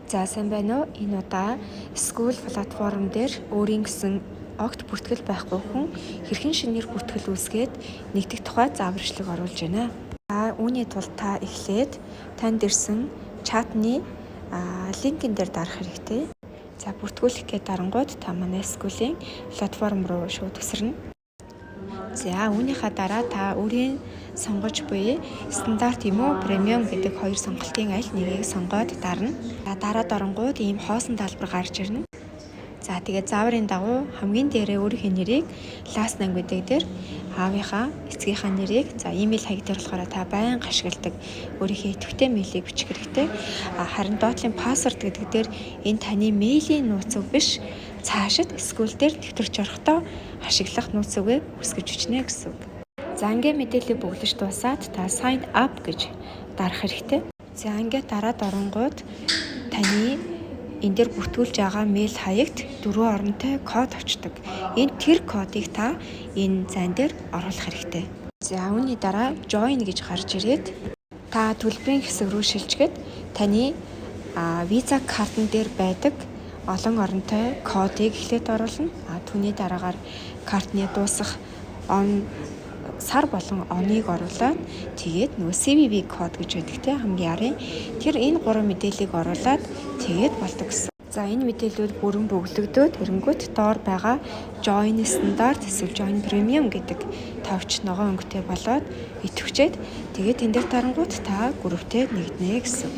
За сайн байна уу? Энэ удаа School платформ дээр өөрийн гэсэн огт бүртгэл байхгүй хүн хэрхэн шинээр бүртгэл үүсгээд нэгдэх тухай зааварчлаг оруулж байна. Үүний тулд та эхлээд танд ирсэн чатны линкэн дээр дарах хэрэгтэй. За бүртгүүлэх гээд дарангууд та манай School-ийн платформ руу шууд тусарна. За үүнийхээ дараа та өөрийн сонгож буй стандарт юм уу премиум гэдэг хоёр сонголтын аль нэгийг сонгоод дарна. Дараад оронгууд ийм хоосон талбар гарч ирнэ. За тэгээд зааврын дагуу хамгийн дээрээ өөрийнхөө нэрийг last name гэдэг дээр аавынхаа эцгийнхаа нэрийг имэйл хаяг дээр болохоор та байнга ашигладаг өөрийнхөө идэвхтэй мэйлийг бичих хэрэгтэй. Харин доотлын пассворд гэдэг дээр энэ таны мэйлийн нууц үг биш, цаашид School дээр нэвтрэж орохдоо ашиглах нууц үгээ үсгэж бичнэ гэсэн үг. За ингээд мэдээлэл бүглэж дуусаад та sign up гэж дарах хэрэгтэй. За ингээд дараад оронгууд таны энэ дээр бүртгүүлж байгаа мэйл хаягт 4 оронтой код очдог. Энэ тэр кодыг та энэ зан дээр оруулах хэрэгтэй. За үүний дараа join гэж гарч ирээд та төлбөрийн хэсэг рүү шилжгээд таны виза картн дээр байдаг олон оронтой кодыг эхлээд оруулна. Түүний дараагаар картны дуусах сар болон оныг оруулаад тэгээд нөгөө CVV код гэж байдаг те хамгийн ярын тэр энэ 3 мэдээллийг оруулаад тэгээд болдог гэсэн. За энэ мэдээллүүд бүрэн бөглөгдөөд эрэнгүүт доор байгаа join стандарт эсвэл join premium гэдэг товч ногоон өнгөтэй болоод идэвхжээд тэгээд энэ дээр дарангууд та групптэй нэгднэ гэсэн.